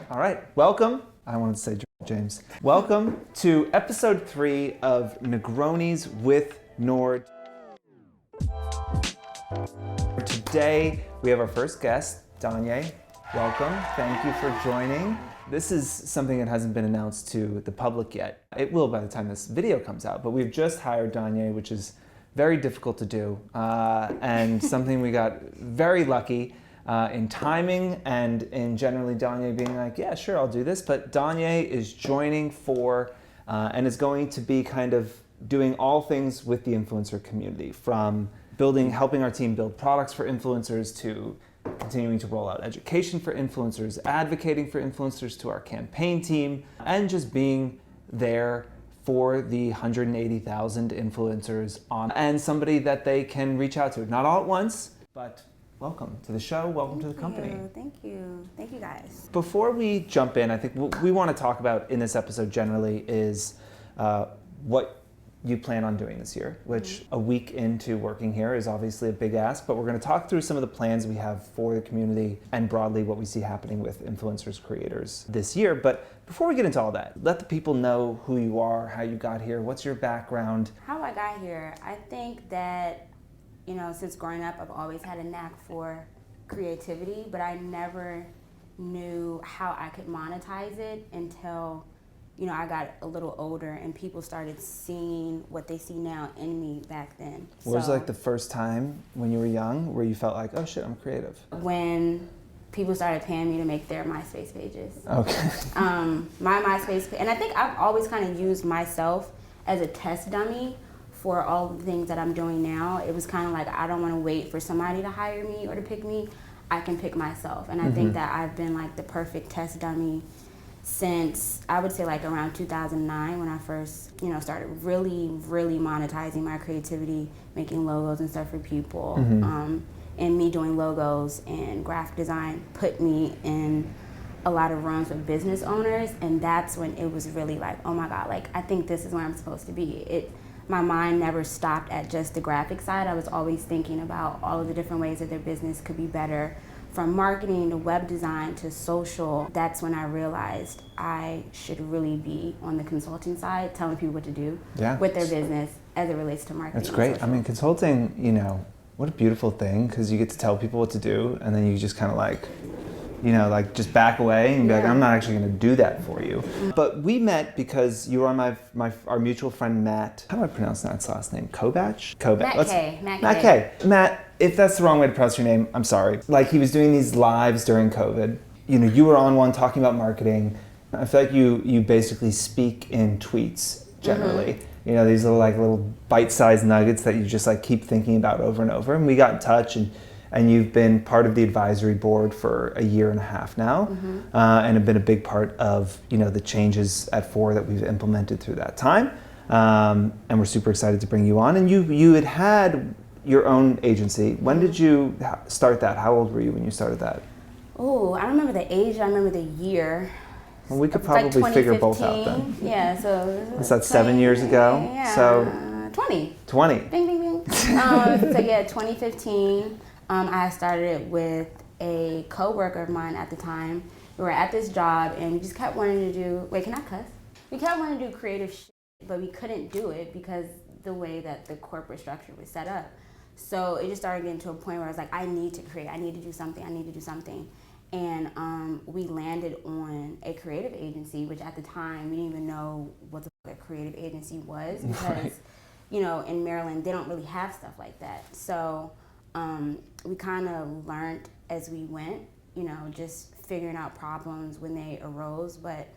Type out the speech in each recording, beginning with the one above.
All right, welcome. I wanted to say James. Welcome to episode 3 of Negronis with Nord. Today we have our first guest, DonYe. Welcome. Thank you for joining. This is something that hasn't been announced to the public yet. It will by the time this video comes out, but we've just hired DonYe, which is very difficult to do, and something we got very lucky in timing and in generally DonYe being like, yeah, sure, I'll do this. But DonYe is joining and is going to be kind of doing all things with the influencer community, from helping our team build products for influencers, to continuing to roll out education for influencers, advocating for influencers to our campaign team, and just being there for the 180,000 influencers and somebody that they can reach out to. Not all at once, but welcome to the show, welcome to the company. Thank you guys. Before we jump in, I think what we want to talk about in this episode generally is what you plan on doing this year, which a week into working here is obviously a big ask, but we're going to talk through some of the plans we have for the community and broadly what we see happening with influencers, creators this year. But before we get into all that, let the people know who you are, how you got here, what's your background. How I got here, I think that, since growing up, I've always had a knack for creativity, but I never knew how I could monetize it until I got a little older and people started seeing what they see now in me back then. What was like the first time when you were young where you felt like, oh shit, I'm creative? When people started paying me to make their MySpace pages. Okay. My MySpace page, and I think I've always kind of used myself as a test dummy for all the things that I'm doing now. It was kind of like, I don't want to wait for somebody to hire me or to pick me. I can pick myself. And I think that I've been like the perfect test dummy since, I would say, like around 2009, when I first, started really monetizing my creativity, making logos and stuff for people. And me doing logos and graphic design put me in a lot of rooms with business owners, and that's when it was really like, oh my God, like I think this is where I'm supposed to be. My mind never stopped at just the graphic side. I was always thinking about all of the different ways that their business could be better, from marketing to web design to social. That's when I realized I should really be on the consulting side, telling people what to do with their business as it relates to marketing. That's great. I mean, consulting, what a beautiful thing, because you get to tell people what to do, and then you just kind of like, just back away and be like, I'm not actually going to do that for you. But we met because you were on our mutual friend Matt. How do I pronounce Matt's last name? Kobach? Matt K. Matt, if that's the wrong way to pronounce your name, I'm sorry. Like, he was doing these lives during COVID. You were on one talking about marketing. I feel like you basically speak in tweets generally. These little bite-sized nuggets that you just like keep thinking about over and over. And we got in touch, and you've been part of the advisory board for a year and a half now, and have been a big part of the changes at 4 that we've implemented through that time. And we're super excited to bring you on. And you had your own agency. When did you start that? How old were you when you started that? Oh, I don't remember the age. I remember the year. Well, we could probably figure both out then. Yeah, so. Was that 7 years ago? Yeah, so 20. 20. Bing, bing, bing. So yeah, 2015. I started it with a coworker of mine at the time. We were at this job and we just kept wanting to do, wait, can I cuss? We kept wanting to do creative shit, but we couldn't do it because the way that the corporate structure was set up. So it just started getting to a point where I was like, I need to create, I need to do something. And we landed on a creative agency, which at the time we didn't even know what the fuck a creative agency was, because, in Maryland, they don't really have stuff like that. So we kind of learned as we went, just figuring out problems when they arose. But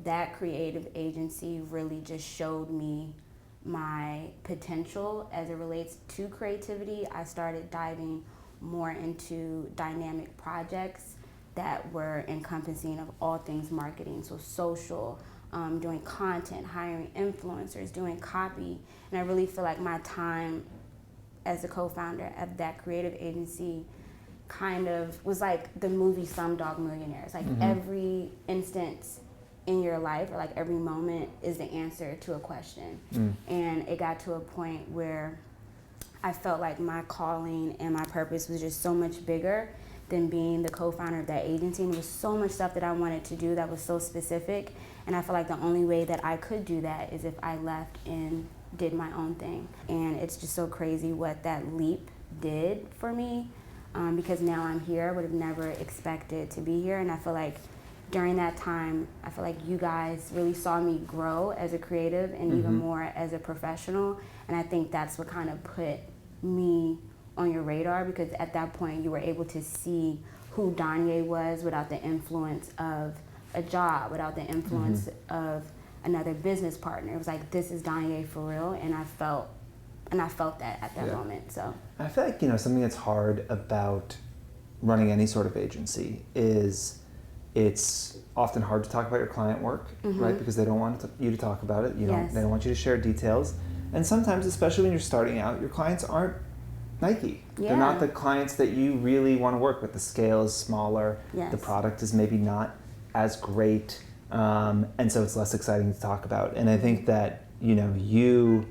that creative agency really just showed me my potential as it relates to creativity. I started diving more into dynamic projects that were encompassing of all things marketing, so social, doing content, hiring influencers, doing copy. And I really feel like my time as a co-founder of that creative agency kind of was like the movie Slumdog Millionaires. Like every instance in your life, or like every moment, is the answer to a question. And it got to a point where I felt like my calling and my purpose was just so much bigger than being the co-founder of that agency. And there was so much stuff that I wanted to do that was so specific. And I feel like the only way that I could do that is if I left and did my own thing. And it's just so crazy what that leap did for me, because now I'm here. I would have never expected to be here. And I feel like during that time, I feel like you guys really saw me grow as a creative and even more as a professional. And I think that's what kind of put me on your radar, because at that point you were able to see who DonYe was without the influence of a job, without the influence of another business partner. It was like, this is DonYe for real, and I felt that at that moment. So I feel like, something that's hard about running any sort of agency is it's often hard to talk about your client work, right? Because they don't want you to talk about it. They don't want you to share details. And sometimes, especially when you're starting out, your clients aren't Nike. They're not the clients that you really want to work with. The scale is smaller. The product is maybe not as great. And so it's less exciting to talk about. And I think that, you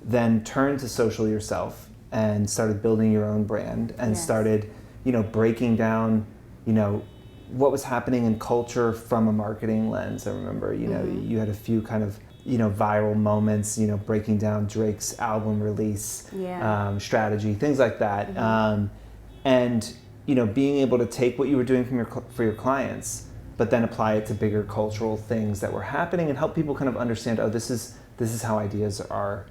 then turned to social yourself and started building your own brand and started, breaking down, what was happening in culture from a marketing lens. I remember, you had a few kind of, viral moments, breaking down Drake's album release strategy, things like that. And, being able to take what you were doing for your clients, but then apply it to bigger cultural things that were happening and help people kind of understand, this is how ideas are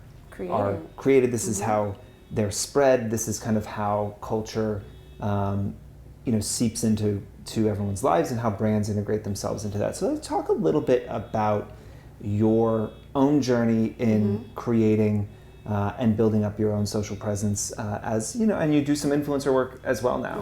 created. This is how they're spread. This is kind of how culture, seeps into everyone's lives and how brands integrate themselves into that. So let's talk a little bit about your own journey in creating and building up your own social presence as, and you do some influencer work as well now.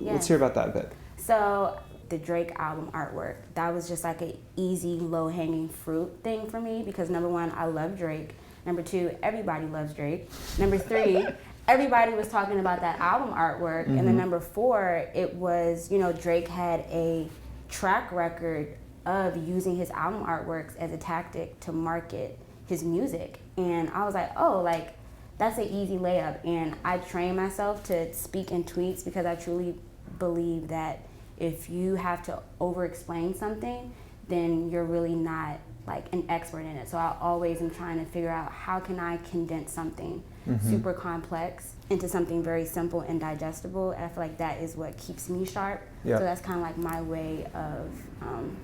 Let's hear about that a bit. So the Drake album artwork, that was just like an easy, low-hanging fruit thing for me, because number one, I love Drake. Number two, everybody loves Drake. Number three, everybody was talking about that album artwork. And then number four, it was, Drake had a track record of using his album artworks as a tactic to market his music. And I was like, that's an easy layup. And I trained myself to speak in tweets because I truly believe that if you have to over-explain something, then you're really not like an expert in it. So I always am trying to figure out, how can I condense something super complex into something very simple and digestible. And I feel like that is what keeps me sharp. So that's kind of like my way of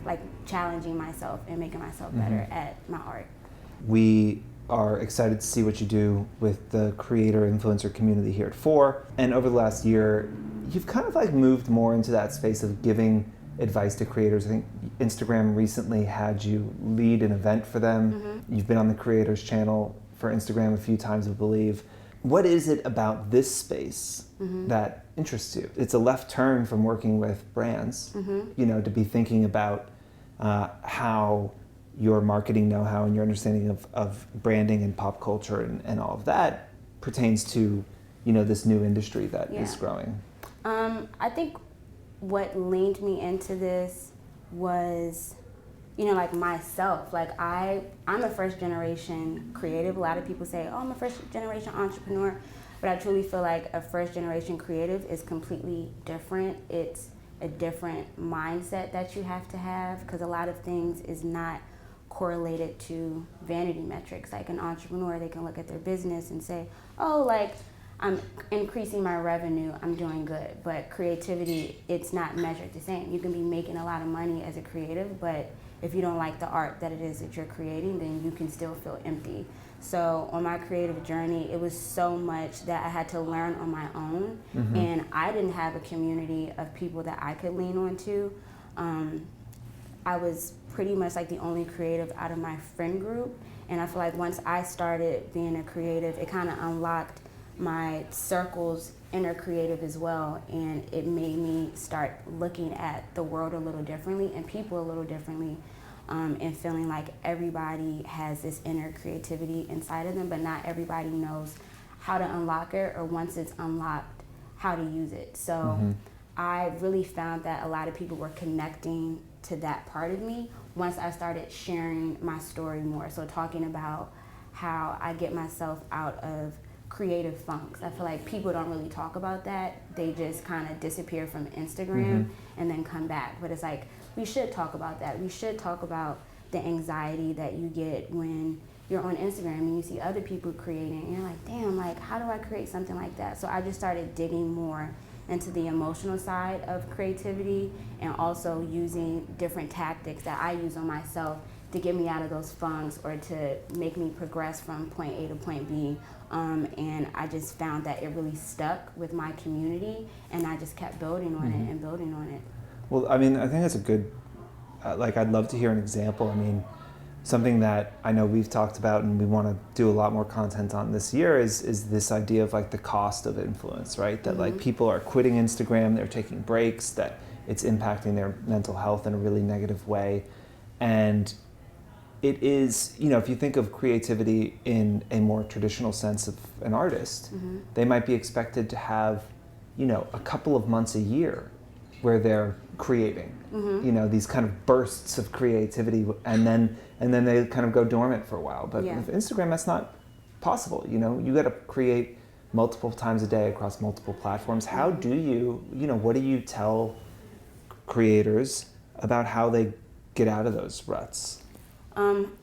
like challenging myself and making myself better at my art. We are excited to see what you do with the creator influencer community here at 4. And over the last year, you've kind of like moved more into that space of giving advice to creators. I think Instagram recently had you lead an event for them. You've been on the creators channel for Instagram a few times, I believe. What is it about this space that interests you? It's a left turn from working with brands, to be thinking about how your marketing know-how and your understanding of branding and pop culture and all of that pertains to, this new industry that is growing. I think what leaned me into this was, like myself. Like I'm a first generation creative. A lot of people say, I'm a first generation entrepreneur, but I truly feel like a first generation creative is completely different. It's a different mindset that you have to have, because a lot of things is not correlated to vanity metrics. Like an entrepreneur, they can look at their business and say, I'm increasing my revenue, I'm doing good. But creativity, it's not measured the same. You can be making a lot of money as a creative, but if you don't like the art that it is that you're creating, then you can still feel empty. So on my creative journey, it was so much that I had to learn on my own, and I didn't have a community of people that I could lean on to. I was pretty much like the only creative out of my friend group, and I feel like once I started being a creative, it kind of unlocked my circle's inner creative as well, and it made me start looking at the world a little differently and people a little differently, and feeling like everybody has this inner creativity inside of them, but not everybody knows how to unlock it, or once it's unlocked, how to use it. So I really found that a lot of people were connecting to that part of me once I started sharing my story more. So talking about how I get myself out of creative funks. I feel like people don't really talk about that. They just kind of disappear from Instagram and then come back. But it's like, we should talk about that. We should talk about the anxiety that you get when you're on Instagram and you see other people creating and you're like, damn, like, how do I create something like that? So I just started digging more into the emotional side of creativity and also using different tactics that I use on myself to get me out of those funks or to make me progress from point A to point B. And I just found that it really stuck with my community, and I just kept building on it and building on it. Well, I mean, I think that's a good, like, I'd love to hear an example. I mean, something that I know we've talked about and we want to do a lot more content on this year is this idea of like the cost of influence, right? That like people are quitting Instagram, they're taking breaks, that it's impacting their mental health in a really negative way. And it is, you know, if you think of creativity in a more traditional sense of an artist, they might be expected to have, you know, a couple of months a year where they're creating, you know, these kind of bursts of creativity, and then they kind of go dormant for a while. But with Instagram, that's not possible. You know, you got to create multiple times a day across multiple platforms. How do you know, what do you tell creators about how they get out of those ruts?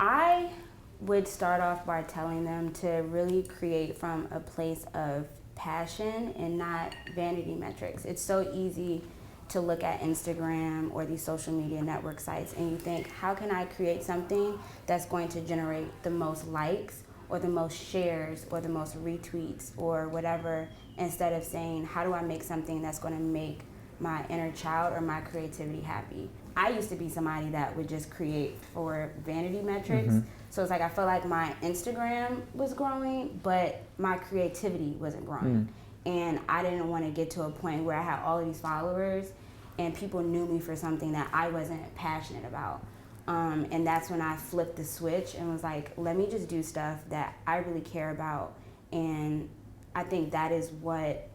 I would start off by telling them to really create from a place of passion and not vanity metrics. It's so easy to look at Instagram or these social media network sites and you think, how can I create something that's going to generate the most likes or the most shares or the most retweets or whatever, instead of saying, how do I make something that's going to make my inner child or my creativity happy? I used to be somebody that would just create for vanity metrics. So it's like, I feel like my Instagram was growing, but my creativity wasn't growing. And I didn't want to get to a point where I had all of these followers and people knew me for something that I wasn't passionate about. And that's when I flipped the switch and was like, let me just do stuff that I really care about. And I think that is what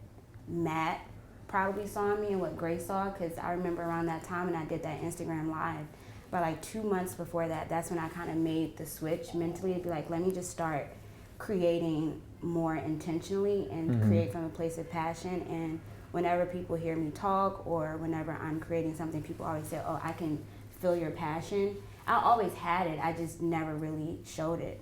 Matt probably saw in me and what Grace saw, because I remember around that time when I did that Instagram live, but like 2 months before that, that's when I kind of made the switch mentally to be like, let me just start creating more intentionally and create from a place of passion. And whenever people hear me talk or whenever I'm creating something, people always say, oh, I can feel your passion. I always had it, I just never really showed it.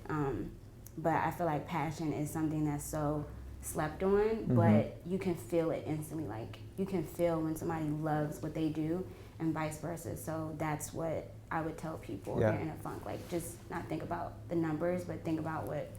But I feel like passion is something that's so slept on, but you can feel it instantly. Like, you can feel when somebody loves what they do and vice versa. So that's what I would tell people if they're in a funk. Like, just not think about the numbers, but think about what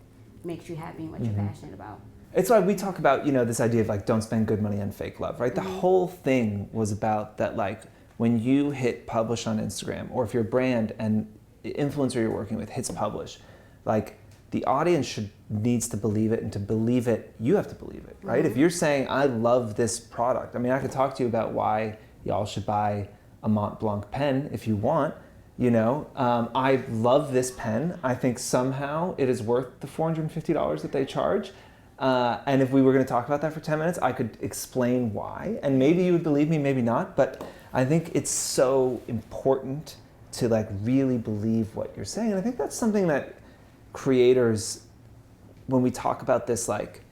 makes you happy and what you're passionate about. It's why we talk about, you know, this idea of like, don't spend good money on fake love, right? The whole thing was about that, like, when you hit publish on Instagram, or if you're a brand and the influencer you're working with hits publish, like, the audience needs to believe it, and to believe it, you have to believe it, right? If you're saying, I love this product, I mean, I could talk to you about why y'all should buy a Mont Blanc pen if you want, you know. I love this pen. I think somehow it is worth the $450 that they charge. And if we were gonna talk about that for 10 minutes, I could explain why, and maybe you would believe me, maybe not, but I think it's so important to like really believe what you're saying. And I think that's something that creators, when we talk about this, like,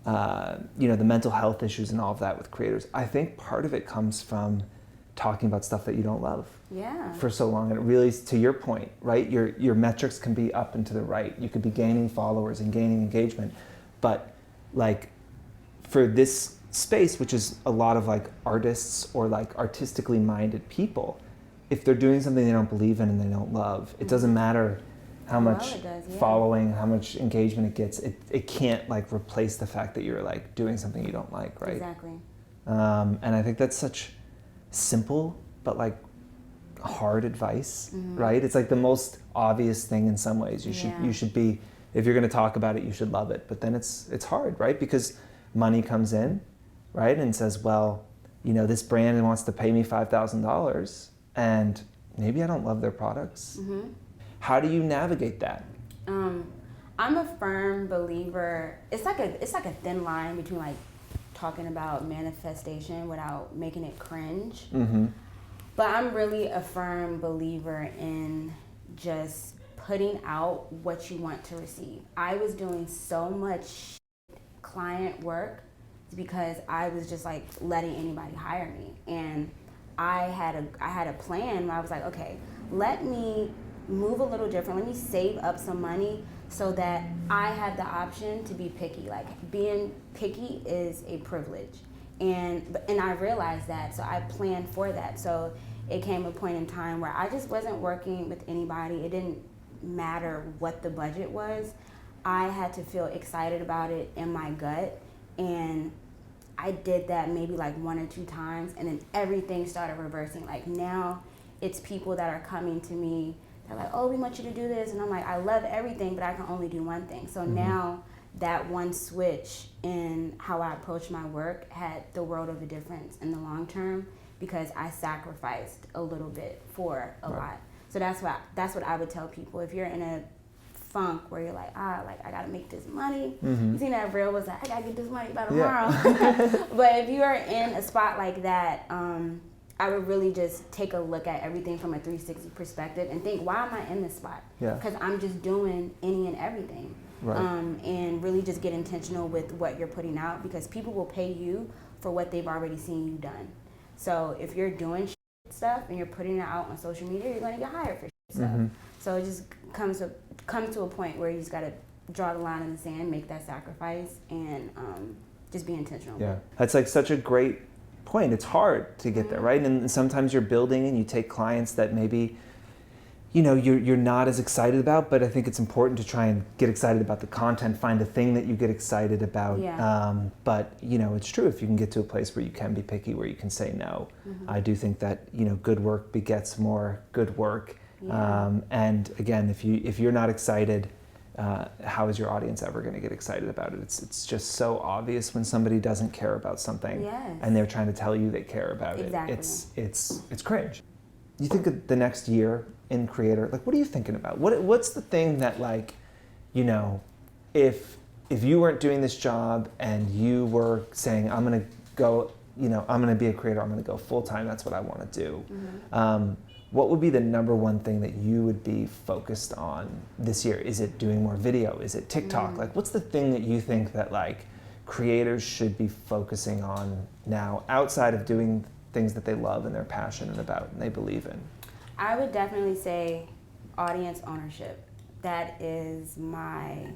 you know, the mental health issues and all of that with creators, I think part of it comes from talking about stuff that you don't love for so long. And it really, to your point, right, your metrics can be up and to the right. You could be gaining followers and gaining engagement, but like, for this space, which is a lot of like artists or like artistically minded people, if they're doing something they don't believe in and they don't love, it doesn't matter how much following, how much engagement it gets, it can't like replace the fact that you're like doing something you don't like, right? Exactly. And I think that's such simple but like hard advice, right? It's like the most obvious thing in some ways. You should be, if you're going to talk about it, you should love it. But then it's hard, right? Because money comes in, right, and says, well, you know, this brand wants to pay me $5,000, and maybe I don't love their products. How do you navigate that? I'm a firm believer. It's like a thin line between like talking about manifestation without making it cringe. But I'm really a firm believer in just putting out what you want to receive. I was doing so much client work is because I was just like letting anybody hire me. And I had a plan where I was like, okay, let me move a little different. Let me save up some money so that I have the option to be picky. Like, being picky is a privilege. And I realized that, so I planned for that. So it came a point in time where I just wasn't working with anybody. It didn't matter what the budget was. I had to feel excited about it in my gut, and I did that maybe like 1 or 2 times, and then everything started reversing. Like, now it's people that are coming to me, they're like, oh, we want you to do this, and I'm like, I love everything, but I can only do one thing. So now that one switch in how I approach my work had the world of a difference in the long term, because I sacrificed a little bit for a lot. So that's what I would tell people. If you're in a funk where you're like, I gotta make this money. You seen that reel was like, I gotta get this money by tomorrow. But if you are in a spot like that, I would really just take a look at everything from a 360 perspective and think, why am I in this spot? Because I'm just doing any and everything. And really just get intentional with what you're putting out, because people will pay you for what they've already seen you done. So if you're doing stuff and you're putting it out on social media, you're going to get hired for stuff. So it just comes to a point where you just got to draw the line in the sand, make that sacrifice, and just be intentional. That's like such a great point. It's hard to get there, right? And sometimes you're building and you take clients that maybe, you know, you're not as excited about, but I think it's important to try and get excited about the content, find a thing that you get excited about. But, you know, it's true, if you can get to a place where you can be picky, where you can say no. I do think that, you know, good work begets more good work. And again, if you're not excited, how is your audience ever going to get excited about it? It's just so obvious when somebody doesn't care about something and they're trying to tell you they care about it. It's cringe. You think of the next year in creator, like, what are you thinking about? What's the thing that, like, you know, if you weren't doing this job and you were saying, I'm gonna go, you know, I'm gonna be a creator, I'm gonna go full time, that's what I want to do. What would be the number one thing that you would be focused on this year? Is it doing more video? Is it TikTok? Like, what's the thing that you think that, like, creators should be focusing on now, outside of doing things that they love and they're passionate about and they believe in? I would definitely say audience ownership. That is my,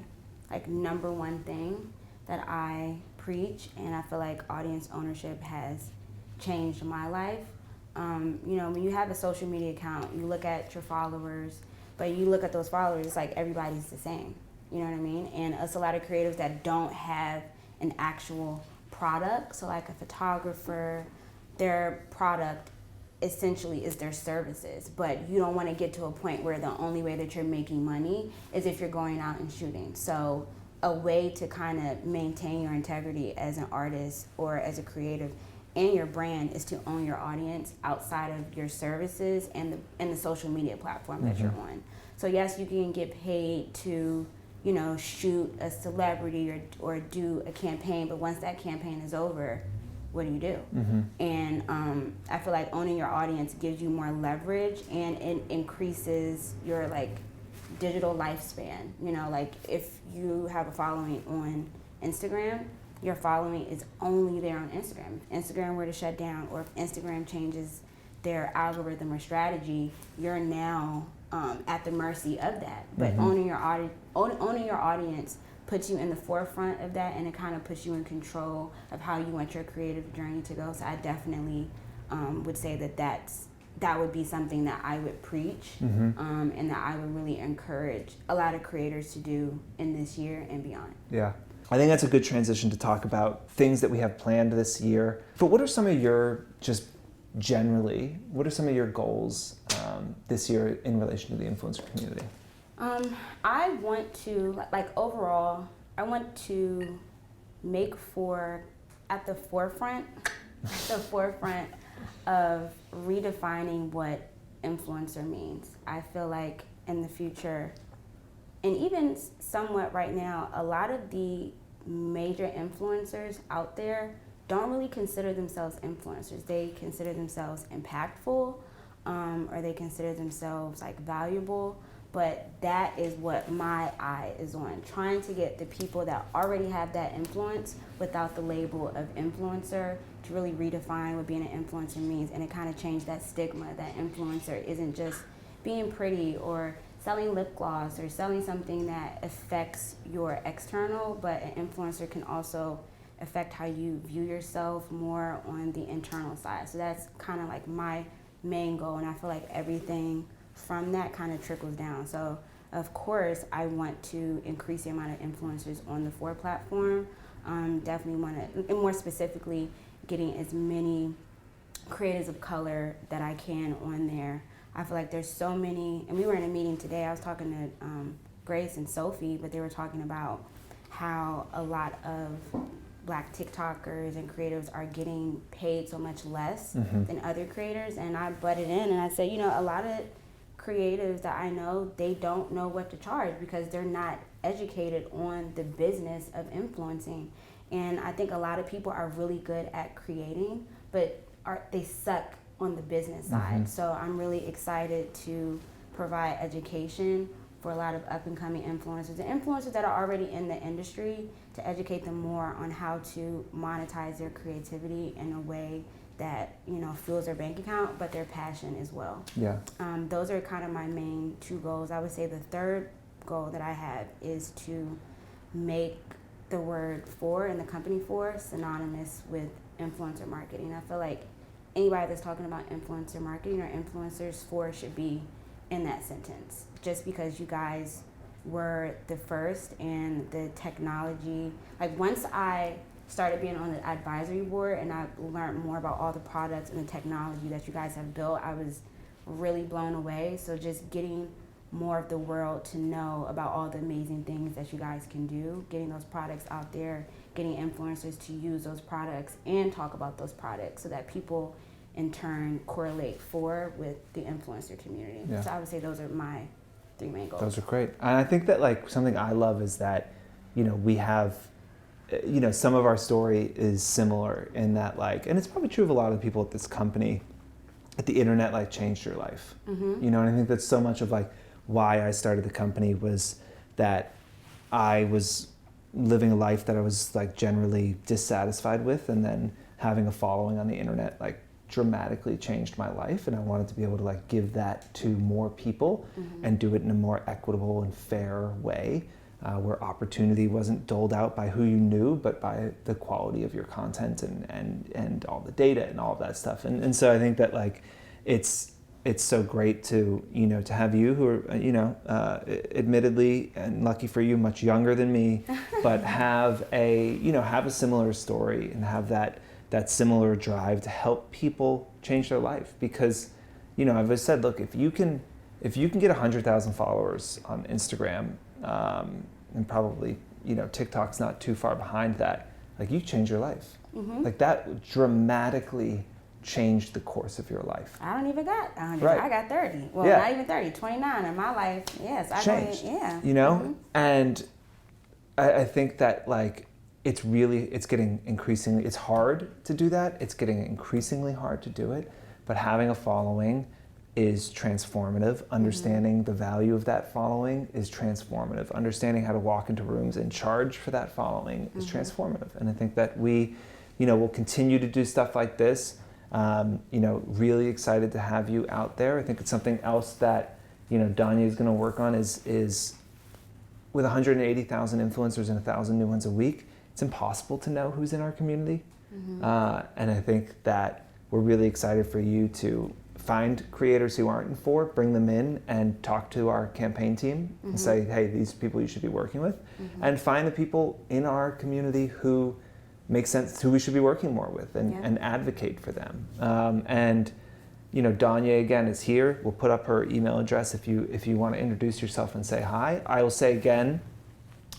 like, number one thing that I preach, and I feel like audience ownership has changed my life. You know, when you have a social media account, you look at your followers, but you look at those followers, it's like everybody's the same. You know what I mean? And it's a lot of creatives that don't have an actual product. So like a photographer, their product essentially is their services, but you don't want to get to a point where the only way that you're making money is if you're going out and shooting. So a way to kind of maintain your integrity as an artist or as a creative and your brand is to own your audience outside of your services and the social media platform that you're on. So yes, you can get paid to, you know, shoot a celebrity or do a campaign, but once that campaign is over, what do you do? And I feel like owning your audience gives you more leverage, and it increases your, like, digital lifespan. You know, like, if you have a following on Instagram, your following is only there on Instagram. If Instagram were to shut down, or if Instagram changes their algorithm or strategy, you're now at the mercy of that. But owning your audience puts you in the forefront of that, and it kind of puts you in control of how you want your creative journey to go. So I definitely would say that would be something that I would preach, and that I would really encourage a lot of creators to do in this year and beyond. Yeah. I think that's a good transition to talk about things that we have planned this year. But what are some of your, just generally, what are some of your goals this year in relation to the influencer community? I want to, like, overall, I want to make at the forefront of redefining what influencer means. I feel like in the future, and even somewhat right now, a lot of the major influencers out there don't really consider themselves influencers. They consider themselves impactful, or they consider themselves, like, valuable. but that is what my eye is on, trying to get the people that already have that influence without the label of influencer to really redefine what being an influencer means, and it kind of change that stigma that influencer isn't just being pretty or selling lip gloss or selling something that affects your external, but an influencer can also affect how you view yourself more on the internal side. So that's kind of like my main goal, and I feel like everything from that kind of trickles down. So of course I want to increase the amount of influencers on the FOR platform. Definitely want to, and more specifically, getting as many creators of color that I can on there. I feel like there's so many, and we were in a meeting today, I was talking to Grace and Sophie, but they were talking about how a lot of Black TikTokers and creators are getting paid so much less than other creators, and I butted in and I said, you know, a lot of creatives that I know, they don't know what to charge because they're not educated on the business of influencing. And I think a lot of people are really good at creating, but they suck on the business side. So I'm really excited to provide education for a lot of up and coming influencers and influencers that are already in the industry, to educate them more on how to monetize their creativity in a way that, you know, fuels their bank account, but their passion as well. Yeah. Those are kind of my main two goals. I would say the third goal that I have is to make the word FOR and the company FOR synonymous with influencer marketing. I feel like anybody that's talking about influencer marketing or influencers, FOR should be in that sentence. Just because you guys were the first, and the technology, like once I started being on the advisory board and I learned more about all the products and the technology that you guys have built, I was really blown away. So just getting more of the world to know about all the amazing things that you guys can do, getting those products out there, getting influencers to use those products and talk about those products so that people in turn correlate FOR with the influencer community. Yeah. So I would say those are my three main goals. Those are great. And I think that like something I love is that, you know, we have, you know, some of our story is similar in that like, and it's probably true of a lot of the people at this company, that the internet like changed your life. You know, and I think that's so much of like why I started the company, was that I was living a life that I was like generally dissatisfied with, and then having a following on the internet like dramatically changed my life, and I wanted to be able to like give that to more people and do it in a more equitable and fair way, where opportunity wasn't doled out by who you knew, but by the quality of your content and all the data and all of that stuff. And so I think that like it's so great to, you know, to have you who are, you know, admittedly, and lucky for you, much younger than me, but have a similar story and have that similar drive to help people change their life. Because, you know, I've always said, look, if you can get 100,000 followers on Instagram, and probably, you know, TikTok's not too far behind that, like you change your life. Like that dramatically changed the course of your life. I don't even got 100. Right. I got 30. Well, Yeah. not even 30, 29 in my life. Yes, I Changed. yeah. You know? And I think that like it's getting increasingly, it's hard to do that. It's getting increasingly hard to do it. But having a following is transformative. Understanding the value of that following is transformative. Understanding how to walk into rooms and charge for that following is transformative. And I think that we, you know, will continue to do stuff like this. You know, really excited to have you out there. I think it's something else that, you know, DonYe is going to work on is with 180,000 influencers and 1,000 new ones a week, it's impossible to know who's in our community. And I think that we're really excited for you to find creators who aren't in FOR, bring them in and talk to our campaign team and say, hey, these are people you should be working with, and find the people in our community who make sense, who we should be working more with, and advocate for them. And you know, DonYe again is here. We'll put up her email address if you want to introduce yourself and say hi. I will say again,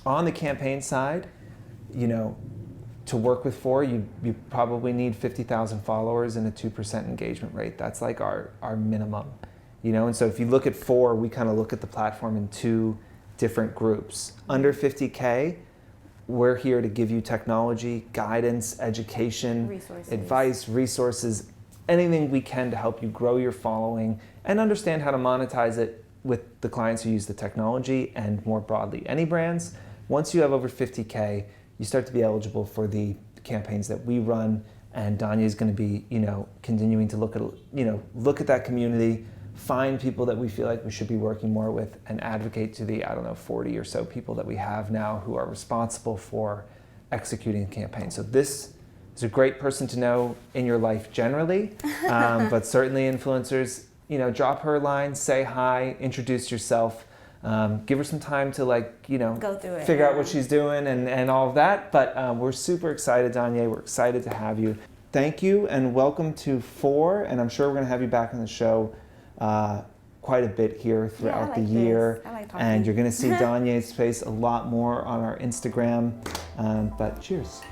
on the campaign side, you know, to work with FOR, you probably need 50,000 followers and a 2% engagement rate. That's like our minimum, you know. And so if you look at FOR, we kind of look at the platform in two different groups. Under 50K, we're here to give you technology, guidance, education, advice, resources, anything we can to help you grow your following and understand how to monetize it with the clients who use the technology and more broadly any brands. Once you have over 50K, you start to be eligible for the campaigns that we run, and DonYe is going to be, continuing to look at that community, find people that we feel like we should be working more with, and advocate to the 40 or so people that we have now who are responsible for executing the campaign. So this is a great person to know in your life generally, but certainly influencers, drop her a line, say hi, introduce yourself, give her some time to go through it, figure out what she's doing and all of that. But we're super excited, DonYe. We're excited to have you. Thank you and welcome to 4, and I'm sure we're going to have you back on the show quite a bit here throughout the year. I like talking. And you're going to see DonYe's face a lot more on our Instagram. But cheers.